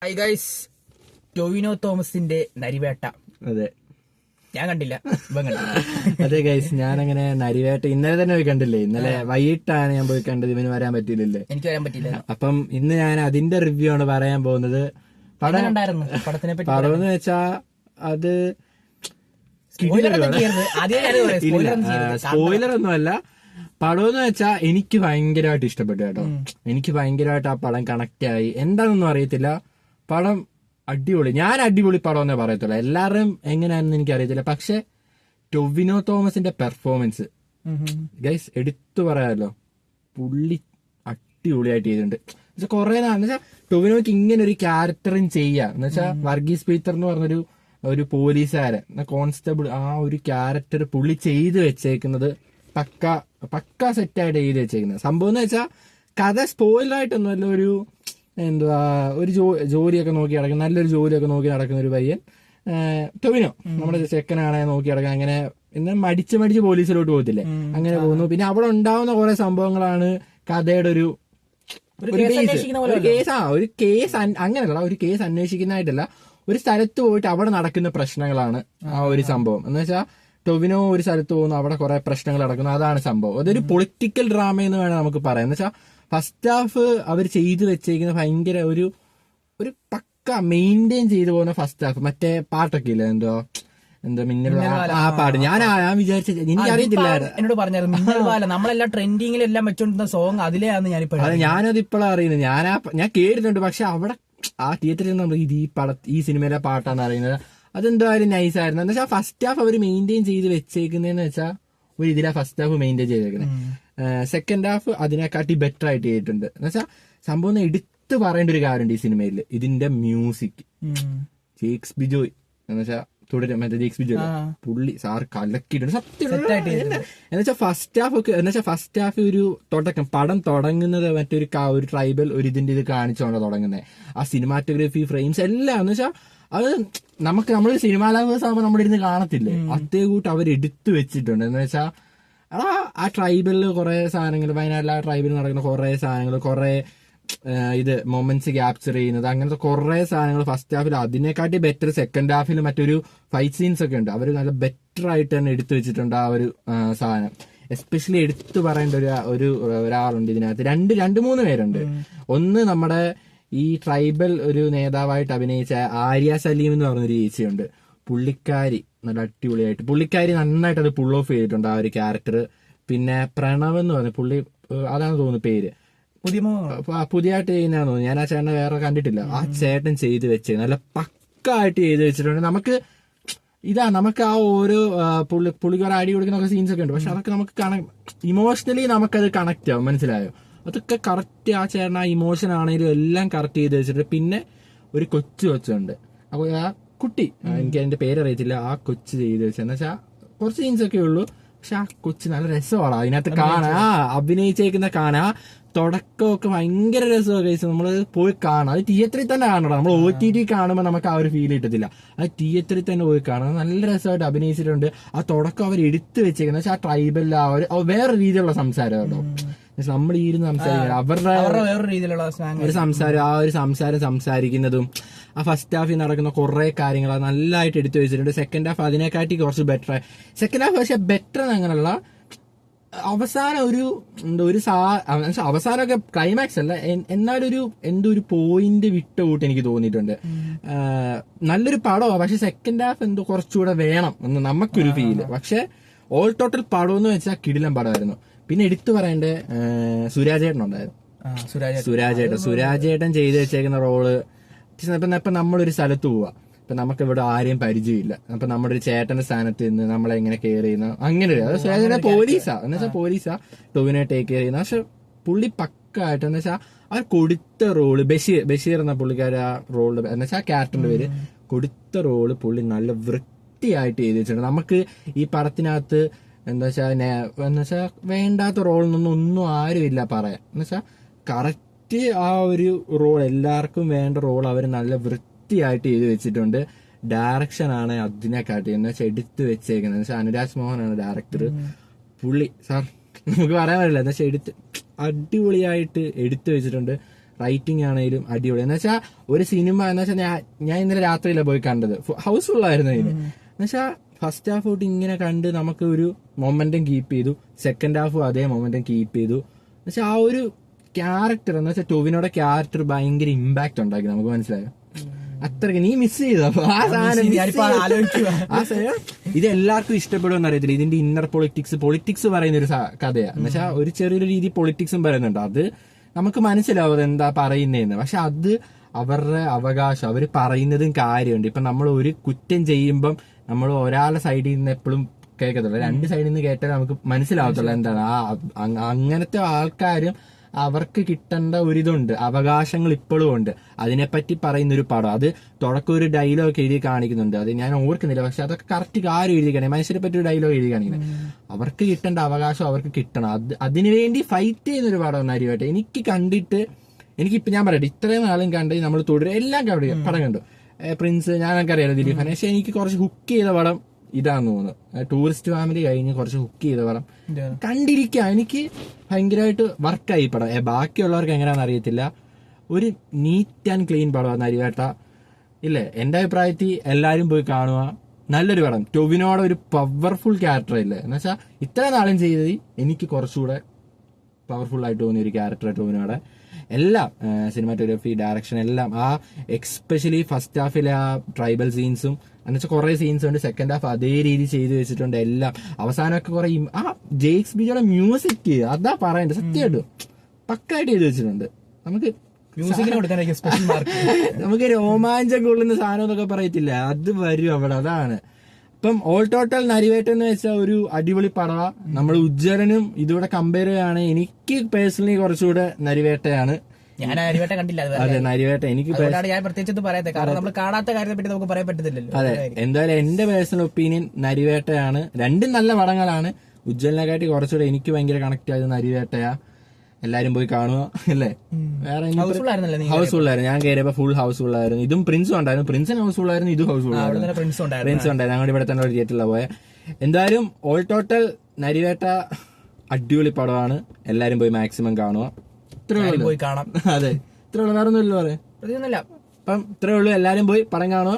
High guys, Tovino തോമസിന്റെ നരിവേട്ട. അതെ, ഞാൻ കണ്ടില്ല, ഇവൻ കണ്ടില്ല. അതെ ഗൈസ്, ഞാനങ്ങനെ നരിവേട്ട ഇന്നലെ തന്നെ പോയി കണ്ടില്ലേ. ഇന്നലെ വൈകിട്ടാണ് ഞാൻ പോയി കണ്ടത്. ഇവന് വരാൻ പറ്റിയില്ലല്ലേ. എനിക്ക് വരാൻ പറ്റില്ല. അപ്പം ഇന്ന് ഞാൻ അതിന്റെ റിവ്യൂ ആണ് പറയാൻ പോകുന്നത്. പടം ഉണ്ടായിരുന്നു. പടത്തിനെ പറ്റി പടം എന്ന് വെച്ചാ അത് സ്പോയിലർ ഒന്നുമല്ല. പടം എന്ന് വെച്ചാ എനിക്ക് ഭയങ്കരമായിട്ട് ഇഷ്ടപ്പെട്ടു കേട്ടോ. എനിക്ക് ഭയങ്കരമായിട്ട് ആ പടം കണക്ട് ആയി. എന്താണെന്നൊന്നും അറിയത്തില്ല. പടം അടിപൊളി. ഞാൻ അടിപൊളി പടം എന്നേ പറയത്തുള്ളൂ. എല്ലാവരും എങ്ങനെയാണെന്ന് എനിക്ക് അറിയത്തില്ല. പക്ഷെ ടൊവിനോ തോമസിന്റെ പെർഫോമൻസ് ഗൈസ് എടുത്തു പറയാമല്ലോ. പുള്ളി അടിപൊളിയായിട്ട് ചെയ്തിട്ടുണ്ട്. കുറെ എന്ന് വെച്ചാൽ ടൊവിനോക്ക് ഇങ്ങനെ ഒരു ക്യാരക്ടറും ചെയ്യാം. എന്ന് വെച്ചാൽ വർഗീസ് പീറ്റർ എന്ന് പറഞ്ഞൊരു പോലീസുകാരൻ, കോൺസ്റ്റബിൾ, ആ ഒരു ക്യാരക്ടർ പുള്ളി ചെയ്ത് വെച്ചേക്കുന്നത് പക്ക സെറ്റായിട്ട് ചെയ്ത് വെച്ചേക്കുന്നത്. സംഭവം എന്ന് വെച്ചാൽ കഥ സ്പോയിലായിട്ടൊന്നുമല്ല. ഒരു ജോലിയൊക്കെ നോക്കി നടക്കുന്ന, നല്ലൊരു ജോലിയൊക്കെ നോക്കി നടക്കുന്ന ഒരു പയ്യൻ ടൊവിനോ, നമ്മുടെ ചെക്കനാണെ നോക്കി നടക്കാൻ. അങ്ങനെ ഇന്ന് മടിച്ച് പോലീസിലോട്ട് പോകത്തില്ലേ, അങ്ങനെ പോകുന്നു. പിന്നെ അവിടെ ഉണ്ടാവുന്ന കുറെ സംഭവങ്ങളാണ് കഥയുടെ ഒരു കേസ്. അങ്ങനെയല്ല, ഒരു കേസ് അന്വേഷിക്കുന്നതായിട്ടല്ല, ഒരു സ്ഥലത്ത് പോയിട്ട് അവിടെ നടക്കുന്ന പ്രശ്നങ്ങളാണ് ആ ഒരു സംഭവം. എന്ന് വെച്ചാൽ ടൊവിനോ ഒരു സ്ഥലത്ത് പോകുന്നു, അവിടെ കുറെ പ്രശ്നങ്ങൾ നടക്കുന്നു, അതാണ് സംഭവം. അതൊരു പൊളിറ്റിക്കൽ ഡ്രാമ എന്ന് വേണം നമുക്ക് പറയാം. എന്ന് വെച്ചാൽ ഫസ്റ്റ് ഹാഫ് അവർ ചെയ്തു വെച്ചേക്കുന്ന ഭയങ്കര ഒരു പക്ക മെയിൻറ്റെയിൻ ചെയ്തു പോകുന്ന ഫസ്റ്റ് ഹാഫ്. മറ്റേ പാട്ടൊക്കെ ഇല്ല, എന്തോ മിന്നൽ ആ പാട്ട് ഞാൻ വിചാരിച്ച, എനിക്കറിയത്തില്ല. എന്നോട് പറഞ്ഞായിരുന്നു നമ്മളെല്ലാം ട്രെൻഡിങ്ങിലെല്ലാം വെച്ചോണ്ടിരുന്ന സോങ് അതിലെയാണ് ഞാനത് ഇപ്പോഴാണ് അറിയുന്നത്. ഞാൻ കേട്ടിട്ടുണ്ട്. പക്ഷെ അവിടെ ആ തിയേറ്ററിൽ നമ്മൾ ഈ സിനിമയിലെ പാട്ടാണ് അറിയുന്നത്. അതെന്തായാലും നൈസായിരുന്നു. എന്ന് വെച്ചാൽ ഫസ്റ്റ് ഹാഫ് അവർ മെയിൻറ്റെയിൻ ചെയ്ത് വെച്ചേക്കുന്നതെന്ന് വെച്ചാൽ ഒരു ഇതിലാ ഫസ്റ്റ് ഹാഫ് മെയിൻറ്റെയിൻ ചെയ്തേക്കുന്നത്. സെക്കൻഡ് ഹാഫ് അതിനെക്കാട്ടി ബെറ്റർ ആയിട്ട് ചെയ്തിട്ടുണ്ട്. എന്ന് വെച്ചാൽ സംഭവം എടുത്തു പറയേണ്ട ഒരു കാര്യമുണ്ട് ഈ സിനിമയിൽ. ഇതിന്റെ മ്യൂസിക്, ജേക്സ് ബിജോയ് എന്ന് വെച്ചാൽ ജേക്സ് ബിജോയ് പുള്ളി സാർ കലക്കിയിട്ടുണ്ട് സത്യം. എന്നുവെച്ചാൽ ഫസ്റ്റ് ഹാഫ് ഒരു തുടക്കം, പടം തുടങ്ങുന്നത് മറ്റൊരു ട്രൈബൽ ഒരു ഇതിന്റെ ഇത് കാണിച്ചുകൊണ്ട് തുടങ്ങുന്നത്. ആ സിനിമാറ്റോഗ്രഫി, ഫ്രെയിംസ് എല്ലാം എന്ന് വെച്ചാൽ അത് നമ്മളൊരു സിനിമാ ലവേഴ്സ് ആകുമ്പോൾ നമ്മളിരുന്ന് കാണത്തില്ലേ, അതേ കൂട്ട് അവർ എടുത്തു വെച്ചിട്ടുണ്ട്. എന്ന് വെച്ചാൽ ആ ട്രൈബലില് കുറെ സാധനങ്ങൾ, വയനാട്ടിലെ ആ ട്രൈബിൽ നടക്കുന്ന കുറെ സാധനങ്ങൾ, കുറെ മൊമെന്റ്സ് ക്യാപ്ചർ ചെയ്യുന്നത്, അങ്ങനത്തെ കുറെ സാധനങ്ങൾ ഫസ്റ്റ് ഹാഫിൽ. അതിനെക്കാട്ടി ബെറ്റർ സെക്കൻഡ് ഹാഫിൽ മറ്റൊരു ഫൈറ്റ് സീൻസ് ഒക്കെ ഉണ്ട്. അവർ നല്ല ബെറ്റർ ആയിട്ട് തന്നെ എടുത്തു വെച്ചിട്ടുണ്ട് ആ ഒരു സാധനം. എസ്പെഷ്യലി എടുത്തു പറയേണ്ട ഒരാളുണ്ട് ഇതിനകത്ത്. രണ്ട് മൂന്ന് പേരുണ്ട്. ഒന്ന് നമ്മുടെ ഈ ട്രൈബൽ ഒരു നേതാവായിട്ട് അഭിനയിച്ച ആര്യ സലീം എന്ന് പറഞ്ഞൊരു ചേച്ചിയുണ്ട്. പുള്ളിക്കാരി നല്ല അടിപൊളിയായിട്ട്, പുള്ളിക്കാരി നന്നായിട്ട് അത് പുൾ ഓഫ് ചെയ്തിട്ടുണ്ട് ആ ഒരു ക്യാരക്ടർ. പിന്നെ പ്രണവ് എന്ന് പറഞ്ഞു, പുള്ളി അതാണ് തോന്നുന്നു പേര്, പുതിയതായിട്ട് ചെയ്യുന്നതാന്ന് തോന്നുന്നു. ഞാൻ ആ ചേട്ടനെ വേറെ കണ്ടിട്ടില്ല. ആ ചേട്ടൻ ചെയ്ത് വെച്ച് നല്ല പക്കായിട്ട് ചെയ്ത് വെച്ചിട്ടുണ്ട്. നമുക്ക് ആ ഓരോ പുള്ളിക്ക് ഒരു അടി കൊടുക്കുന്ന സീൻസ് ഒക്കെ ഉണ്ട്. പക്ഷെ അതൊക്കെ നമുക്ക് ഇമോഷണലി നമുക്കത് കണക്ട് ആവും. മനസ്സിലായോ? അതൊക്കെ കറക്റ്റ് ആ ചേട്ടൻ ആ ഇമോഷൻ ആണെങ്കിലും എല്ലാം കറക്റ്റ് ചെയ്ത് വെച്ചിട്ട്. പിന്നെ ഒരു കൊച്ചുണ്ട്, അപ്പൊ ആ കുട്ടി, എനിക്ക് അതിന്റെ പേരറിയത്തില്ല, ആ കൊച്ചു ചെയ്ത് വെച്ചെന്ന് വെച്ചാൽ കുറച്ച് സീൻസ് ഒക്കെ ഉള്ളൂ. പക്ഷെ ആ കൊച്ചു നല്ല രസമാണ് അതിനകത്ത് കാണാൻ, അഭിനയിച്ചേക്കുന്ന കാണാൻ. തുടക്കമൊക്കെ ഭയങ്കര രസമൊക്കെ നമ്മള് പോയി കാണാം. അത് തിയേറ്ററിൽ തന്നെ കാണണം. നമ്മൾ OTT കാണുമ്പോൾ നമുക്ക് ആ ഒരു ഫീൽ കിട്ടത്തില്ല. അത് തിയേറ്ററിൽ തന്നെ പോയി കാണാം. നല്ല രസമായിട്ട് അഭിനയിച്ചിട്ടുണ്ട്. ആ തുടക്കം അവർ എടുത്തു വെച്ചേക്കുന്നത് വെച്ചാൽ ആ ട്രൈബലിൽ ആ ഒരു വേറെ രീതിയിലുള്ള സംസാരം കേട്ടോ. നമ്മൾ ഈ ഇരുന്ന് സംസാരിക്കുന്നത് അവരുടെ വേറെ രീതിയിലുള്ള ഒരു സംസാരം, ആ ഒരു സംസാരിക്കുന്നതും ആ ഫസ്റ്റ് ഹാഫിൽ നടക്കുന്ന കുറെ കാര്യങ്ങൾ നല്ലതായിട്ട് എടുത്തു വെച്ചിട്ടുണ്ട്. സെക്കൻഡ് ഹാഫ് അതിനെക്കാട്ടി കുറച്ച് ബെറ്റർ. സെക്കൻഡ് ഹാഫ് പക്ഷെ ബെറ്റർ അങ്ങനെയുള്ള അവസാനം അവസാനമൊക്കെ ക്ലൈമാക്സ് അല്ല, എന്നാലൊരു ഒരു പോയിന്റ് വിട്ട കൂട്ട് എനിക്ക് തോന്നിയിട്ടുണ്ട്. നല്ലൊരു പടമാണ്. പക്ഷെ സെക്കൻഡ് ഹാഫ് എന്തോ കുറച്ചുകൂടെ വേണം എന്ന് നമുക്കൊരു ഫീല്. പക്ഷെ ഓൾ ടോട്ടൽ പടം എന്ന് വെച്ചാൽ കിടിലം പടമായിരുന്നു. പിന്നെ എടുത്തു പറയേണ്ട സുരാജേട്ടൻ ഉണ്ടായിരുന്നു. സുരാജേട്ടൻ ചെയ്ത് വെച്ചേക്കുന്ന റോള്. ഇപ്പൊ നമ്മളൊരു സ്ഥലത്ത് പോവാ, ഇപ്പൊ നമുക്ക് ഇവിടെ ആരെയും പരിചയമില്ല. അപ്പൊ നമ്മുടെ ഒരു ചേട്ടന്റെ സ്ഥാനത്ത് നിന്ന് നമ്മളെ എങ്ങനെ കെയർ ചെയ്യുന്ന അങ്ങനെ സുരാജേട്ടൻ പോലീസാ, എന്ന് വെച്ചാൽ പോലീസാ ടൊവിനോ ടേക്ക് കെയർ ചെയ്യുന്ന. പക്ഷെ പുള്ളി പക്കായിട്ട് എന്ന് വെച്ചാൽ ആ കൊടുത്ത റോള്, ബഷീർ എന്ന പുള്ളിക്കാരെ ആ റോള് എന്ന് വെച്ചാൽ ക്യാരക്ടറിന്റെ പേര്, കൊടുത്ത റോള് പുള്ളി നല്ല വൃത്തിയായിട്ട് ചെയ്ത് വെച്ചിട്ടുണ്ട്. നമുക്ക് ഈ പടത്തിനകത്ത് എന്താ വെച്ചാൽ വേണ്ടാത്ത റോളിനൊന്നും ഒന്നും ആരുമില്ല പറയാൻ. എന്ന് വെച്ചാൽ കറക്റ്റ് ആ ഒരു റോൾ, എല്ലാവർക്കും വേണ്ട റോൾ അവർ നല്ല വൃത്തിയായിട്ട് ചെയ്ത് വെച്ചിട്ടുണ്ട്. ഡയറക്ഷൻ ആണ് അതിനെക്കാട്ടി എന്ന് വെച്ചാൽ എടുത്തു വെച്ചേക്കുന്നത്. എന്ന് വെച്ചാൽ അനുരാജ് മോഹനാണ് ഡയറക്ടർ. പുള്ളി സാർ നമുക്ക് പറയാൻ പറ്റില്ല. എന്ന് വെച്ചാൽ അടിപൊളിയായിട്ട് എടുത്തു വെച്ചിട്ടുണ്ട്. റൈറ്റിംഗ് ആണെങ്കിലും അടിപൊളി. എന്ന് വെച്ചാൽ ഒരു സിനിമ എന്ന് വെച്ചാൽ ഞാൻ ഇന്നലെ രാത്രിയിലാണ് പോയി കണ്ടത്, ഹൗസ്ഫുൾ ആയിരുന്നു അതിന്. എന്നുവെച്ചാൽ ഫസ്റ്റ് ഹാഫ് തൊട്ട് ഇങ്ങനെ കണ്ട് നമുക്ക് ഒരു മൊമെന്റം കീപ്പ് ചെയ്തു, സെക്കൻഡ് ഹാഫും അതേ മൊമെന്റം കീപ്പ് ചെയ്തു. എന്നുവെച്ചാൽ ആ ഒരു ക്യാരക്ടർ എന്ന് വെച്ചാൽ ടൊവിനോയുടെ ക്യാരക്ടർ ഭയങ്കര ഇമ്പാക്ട് ഉണ്ടാക്കി, നമുക്ക് മനസ്സിലായോ? അത്രയ്ക്ക് നീ മിസ് ചെയ്തു. അപ്പൊ ആ സാധനം ഇത് എല്ലാവർക്കും ഇഷ്ടപ്പെടുമെന്ന് അറിയത്തില്ല. ഇതിന്റെ ഇന്നർ പൊളിറ്റിക്സ് പറയുന്ന ഒരു കഥയാണ്. എന്നുവെച്ചാൽ ഒരു ചെറിയൊരു രീതി പൊളിറ്റിക്സും പറയുന്നുണ്ട്. അത് നമുക്ക് മനസ്സിലാവും അതെന്താ പറയുന്നതെന്ന്. പക്ഷെ അത് അവരുടെ അവകാശം, അവർ പറയുന്നതും കാര്യമുണ്ട്. ഇപ്പൊ നമ്മൾ ഒരു കുറ്റം ചെയ്യുമ്പം നമ്മൾ ഒരാളുടെ സൈഡിൽ നിന്ന് എപ്പോഴും കേൾക്കത്തുള്ളൂ, രണ്ട് സൈഡിൽ നിന്ന് കേട്ടാൽ നമുക്ക് മനസ്സിലാവത്തുള്ളൂ എന്താണ് അങ്ങനത്തെ ആൾക്കാരും അവർക്ക് കിട്ടേണ്ട ഒരിതുണ്ട്, അവകാശങ്ങൾ ഇപ്പോഴും ഉണ്ട്. അതിനെപ്പറ്റി പറയുന്നൊരു പടം. അത് തുടക്കം ഒരു ഡയലോഗ് എഴുതി കാണിക്കുന്നുണ്ട്, അത് ഞാൻ ഓർക്കുന്നില്ല, പക്ഷെ അതൊക്കെ കറക്റ്റ് കാര്യം എഴുതി കാണിക്കും. മനുഷ്യരെ പറ്റി ഒരു ഡയലോഗ് എഴുതി കാണിക്കുന്നത്, അവർക്ക് കിട്ടേണ്ട അവകാശം അവർക്ക് കിട്ടണം. അതിനുവേണ്ടി ഫൈറ്റ് ചെയ്യുന്നൊരു പടം നരിവേട്ട. എനിക്ക് കണ്ടിട്ട് എനിക്കിപ്പോ ഞാൻ പറയട്ടെ, ഇത്രയും നാളും കണ്ട് നമ്മൾ തുടരും എല്ലാം പടം കണ്ടു. പ്രിൻസ് ഞാനൊക്കെ ദിലീപ്, പക്ഷെ എനിക്ക് കുറച്ച് ഹുക്ക് ചെയ്ത പടം ഇതാന്ന് തോന്നുന്നു. ടൂറിസ്റ്റ് ഫാമിലി കഴിഞ്ഞ് കുറച്ച് ഹുക്ക് ചെയ്ത പടം കണ്ടിരിക്കാം. എനിക്ക് ഭയങ്കരമായിട്ട് വർക്കായി പടം. ബാക്കിയുള്ളവർക്ക് എങ്ങനെയാണെന്ന് അറിയത്തില്ല. ഒരു നീറ്റ് ആൻഡ് ക്ലീൻ പടമാണ് നരിവേട്ട. ഇല്ലേ, എന്റെ അഭിപ്രായത്തിൽ എല്ലാരും പോയി കാണുക. നല്ലൊരു പടം. ടൊവിനോടെ ഒരു പവർഫുൾ ക്യാരക്ടർ ഇല്ലേ, എന്നുവെച്ചാൽ ഇത്ര നാളും ചെയ്തത് എനിക്ക് കുറച്ചുകൂടെ പവർഫുൾ ആയിട്ട് തോന്നിയ ഒരു ക്യാരക്ടർ ടൊവിനോടെ. എല്ലാം സിനിമാറ്റോഗ്രഫി, ഡയറക്ഷൻ എല്ലാം. ആ എക്സ്പെഷ്യലി ഫസ്റ്റ് ഹാഫിലെ ആ ട്രൈബൽ സീൻസും എന്നുവെച്ചാൽ കുറെ സീൻസ് ഉണ്ട്. സെക്കൻഡ് ഹാഫ് അതേ രീതി ചെയ്തു വെച്ചിട്ടുണ്ട് എല്ലാം. അവസാനമൊക്കെ കുറെ ആ ജെയ്ക്സ് ബിജോയുടെ മ്യൂസിക് അതാ പറയണ്ടത്, സത്യമായിട്ടും പക്കായിട്ട് ചെയ്തു വെച്ചിട്ടുണ്ട്. നമുക്ക് മ്യൂസിക്കിന് കൊടുക്കാൻ സ്പെഷ്യൽ മാർക്ക്. നമുക്ക് രോമാഞ്ചം കൊള്ളുന്ന സാധനം എന്നൊക്കെ പറയത്തില്ല, അത് വരും അവിടെ. അതാണ് ഇപ്പം ഓൾ ടോട്ടൽ നരിവേട്ട എന്ന് വെച്ചാൽ ഒരു അടിപൊളി പടവാ. നമ്മൾ ഉജ്ജ്വലനും ഇതുകൂടെ കമ്പയർ ചെയ്യുകയാണെങ്കിൽ എനിക്ക് പേഴ്സണലി കുറച്ചുകൂടെ നരിവേട്ടയാണ്. ഞാൻ നരിവേട്ട കണ്ടില്ല. അതെ, നരിവേട്ട എനിക്ക് ഞാൻ പ്രത്യേകിച്ച് പറയാത്ത കാരണം നമ്മൾ കാണാത്ത കാര്യത്തെ പറ്റി നമുക്ക് പറയാൻ പറ്റത്തില്ലല്ലോ. അതെ, എന്തായാലും എന്റെ പേഴ്സണൽ ഒപ്പീനിയൻ നരിവേട്ടയാണ്. രണ്ടും നല്ല പടങ്ങളാണ്. ഉജ്ജ്വലിനെക്കാട്ടി കുറച്ചുകൂടെ എനിക്ക് ഭയങ്കര കണക്ട് ആയത് നരിവേട്ടയാ. എല്ലാരും പോയി കാണുക അല്ലേ. വേറെ ഹൗസ്ഫുൾ ആയിരുന്നു. ഞാൻ കയറിയപ്പോ ഫുൾ ഹൗസ്ഫുൾ ആയിരുന്നു. ഇതും പ്രിൻസും ഉണ്ടായിരുന്നു. പ്രിൻസിന് ഹൗസ്ഫുൾ ആയിരുന്നു, ഇതും ഹൗസ്ഫുൾ ആയിരുന്നു. പ്രിൻസ് ഉണ്ടായിരുന്നു. ഞങ്ങളുടെ ഇവിടെ തന്നെ ഒരു തിയേറ്ററിലാണ് പോയത്. എന്തായാലും ഓൾ ടോട്ടൽ നരിവേട്ട അടിപൊളി പടമാണ്. എല്ലാരും പോയി മാക്സിമം കാണുക. പോയി കാണാം. അതെ, ഇത്രേ ഉള്ളൂ, വേറെ ഒന്നുമില്ല പറയാം. പ്രതിയൊന്നുമില്ല. അപ്പം ഇത്രേ ഉള്ളൂ. എല്ലാരും പോയി പടം കാണുക.